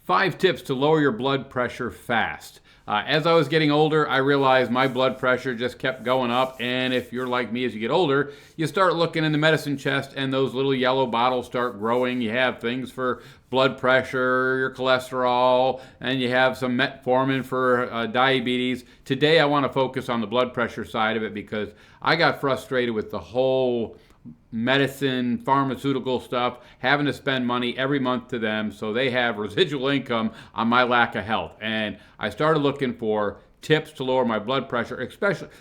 5 tips to lower your blood pressure fast. As I was getting older, I realized my blood pressure just kept going up. And if you're like me as you get older, you start looking in the medicine chest and those little yellow bottles start growing. You have things for blood pressure, your cholesterol, and you have some metformin for diabetes. Today, I want to focus on the blood pressure side of it because I got frustrated with the whole medicine, pharmaceutical stuff, having to spend money every month to them so they have residual income on my lack of health. And I started looking for tips to lower my blood pressure,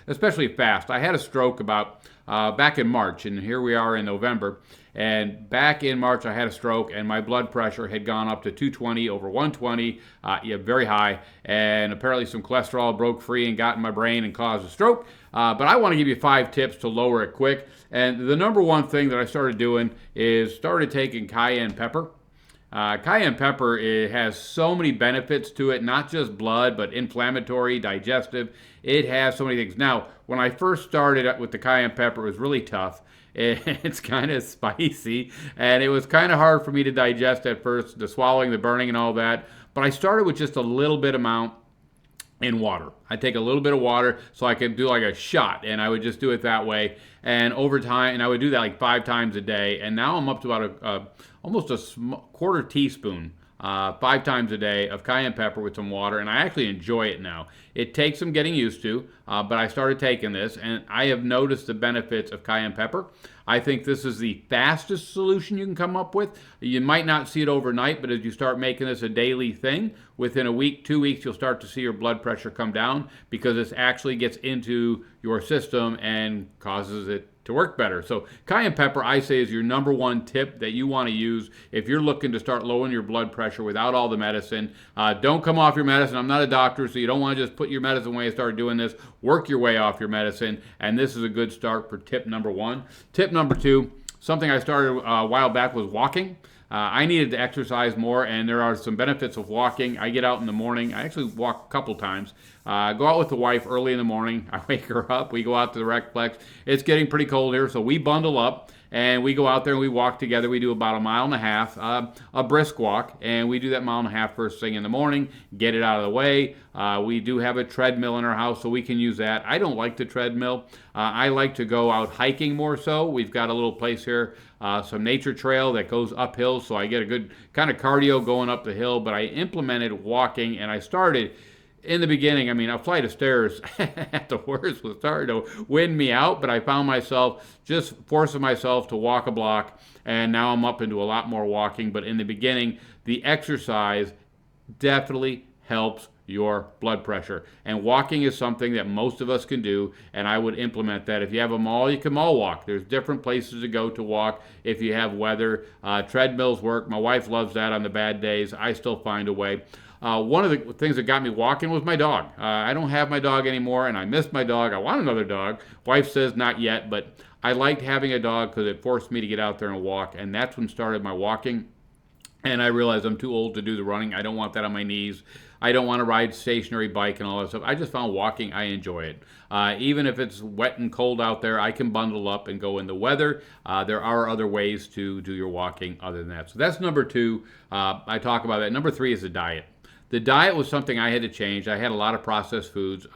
especially fast. I had a stroke back in March, and here we are in November. And back in March, I had a stroke, and my blood pressure had gone up to 220 over 120, very high. And apparently some cholesterol broke free and got in my brain and caused a stroke. But I want to give you 5 tips to lower it quick. And the number one thing that I started doing is started taking cayenne pepper. Cayenne pepper, it has so many benefits to it, not just blood, but inflammatory, digestive. It has so many things. Now, when I first started with the cayenne pepper, it was really tough. It's kind of spicy, and it was kind of hard for me to digest at first, the swallowing, the burning, and all that. But I started with just a little bit amount in water. I take a little bit of water so I could do like a shot, and I would just do it that way. And over time, and I would do that like 5 times a day. And now I'm up to about almost a quarter teaspoon 5 times a day of cayenne pepper with some water, and I actually enjoy it now. It takes some getting used to, but I started taking this, and I have noticed the benefits of cayenne pepper. I think this is the fastest solution you can come up with. You might not see it overnight, but as you start making this a daily thing, within a week, 2 weeks, you'll start to see your blood pressure come down because this actually gets into your system and causes it to work better. So cayenne pepper, I say, is your number one tip that you want to use if you're looking to start lowering your blood pressure without all the medicine. Don't come off your medicine. I'm not a doctor, so you don't want to just put your medicine away and start doing this. Work your way off your medicine, and this is a good start for tip number 1. Tip number 2, something I started a while back, was walking. I needed to exercise more, and there are some benefits of walking. I get out in the morning. I actually walk a couple times. Go out with the wife early in the morning. I wake her up. We go out to the Recplex. It's getting pretty cold here, so we bundle up, and we go out there and we walk together. We do about 1.5 miles, a brisk walk, and we do that 1.5 miles first thing in the morning, get it out of the way. We do have a treadmill in our house, so we can use that. I don't like the treadmill. I like to go out hiking more so. We've got a little place here, some nature trail that goes uphill, so I get a good kind of cardio going up the hill, but I implemented walking, and I started in the beginning. I mean, a flight of stairs at the worst was starting to win me out, but I found myself just forcing myself to walk a block, and now I'm up into a lot more walking. But in the beginning, the exercise definitely helps your blood pressure. And walking is something that most of us can do, and I would implement that. If you have a mall, you can mall walk. There's different places to go to walk if you have weather. Treadmills work. My wife loves that on the bad days. I still find a way. One of the things that got me walking was my dog. I don't have my dog anymore, and I miss my dog. I want another dog. Wife says not yet, but I liked having a dog because it forced me to get out there and walk, and that's when started my walking. And I realized I'm too old to do the running. I don't want that on my knees. I don't want to ride stationary bike and all that stuff. I just found walking, I enjoy it. Even if it's wet and cold out there, I can bundle up and go in the weather. There are other ways to do your walking other than that. So that's number 2. I talk about that. Number 3 is the diet. The diet was something I had to change. I had a lot of processed foods.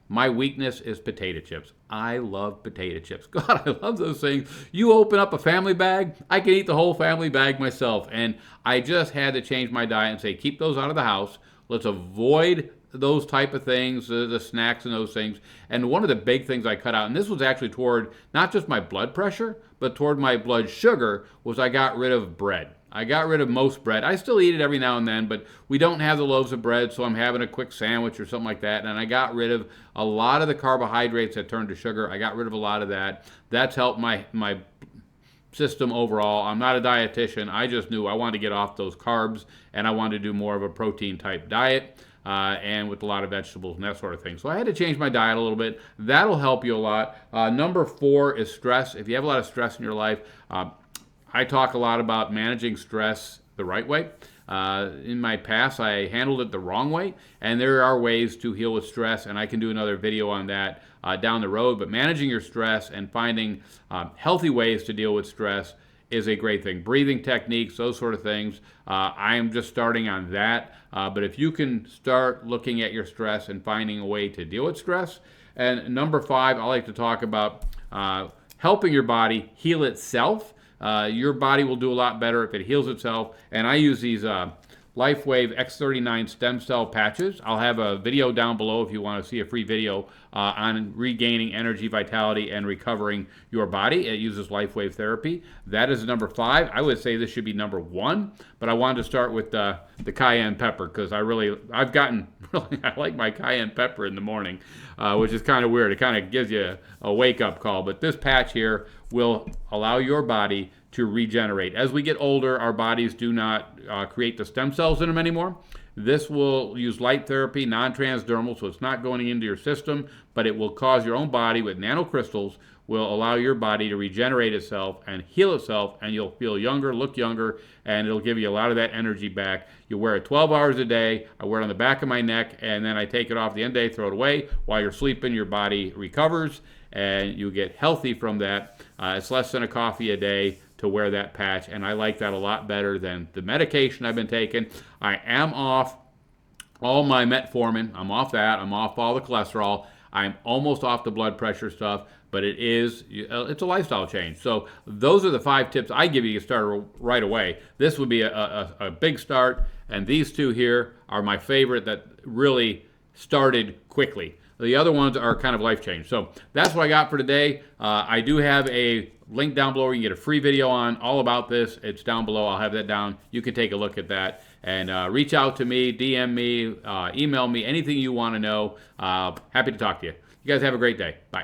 My weakness is potato chips. I love potato chips. God, I love those things. You open up a family bag, I can eat the whole family bag myself. And I just had to change my diet and say, keep those out of the house. Let's avoid those type of things, the snacks and those things. And one of the big things I cut out, and this was actually toward not just my blood pressure, but toward my blood sugar, was I got rid of bread. I got rid of most bread. I still eat it every now and then, but we don't have the loaves of bread, so I'm having a quick sandwich or something like that. And I got rid of a lot of the carbohydrates that turn to sugar. I got rid of a lot of that. That's helped my system overall. I'm not a dietitian. I just knew I wanted to get off those carbs, and I wanted to do more of a protein type diet, and with a lot of vegetables and that sort of thing. So I had to change my diet a little bit. That'll help you a lot. Number 4 is stress. If you have a lot of stress in your life, I talk a lot about managing stress the right way. In my past, I handled it the wrong way, and there are ways to heal with stress, and I can do another video on that down the road. But managing your stress and finding healthy ways to deal with stress is a great thing. Breathing techniques, those sort of things. I am just starting on that. But if you can start looking at your stress and finding a way to deal with stress. And number 5, I like to talk about helping your body heal itself. Your body will do a lot better if it heals itself. And I use these LifeWave X39 stem cell patches. I'll have a video down below if you want to see a free video on regaining energy, vitality, and recovering your body. It uses LifeWave therapy. That is number 5. I would say this should be number 1, but I wanted to start with the cayenne pepper because I like my cayenne pepper in the morning, which is kind of weird. It kind of gives you a wake-up call. But this patch here will allow your body to regenerate. As we get older, our bodies do not create the stem cells in them anymore. This will use light therapy, non-transdermal, so it's not going into your system, but it will cause your own body with nanocrystals, will allow your body to regenerate itself and heal itself, and you'll feel younger, look younger, and it'll give you a lot of that energy back. You wear it 12 hours a day. I wear it on the back of my neck, and then I take it off at the end of the day, throw it away. While you're sleeping, your body recovers, and you get healthy from that. It's less than a coffee a day to wear that patch, and I like that a lot better than the medication I've been taking. I am off all my metformin. I'm off that. I'm off all the cholesterol. I'm almost off the blood pressure stuff, but it's a lifestyle change. So those are the 5 tips I give you to start right away. This would be a big start, and these 2 here are my favorite that really started quickly. The other ones are kind of life change. So that's what I got for today. I do have a link down below where you can get a free video on all about this. It's down below. I'll have that down. You can take a look at that. And reach out to me, DM me, email me, anything you want to know. Happy to talk to you. You guys have a great day. Bye.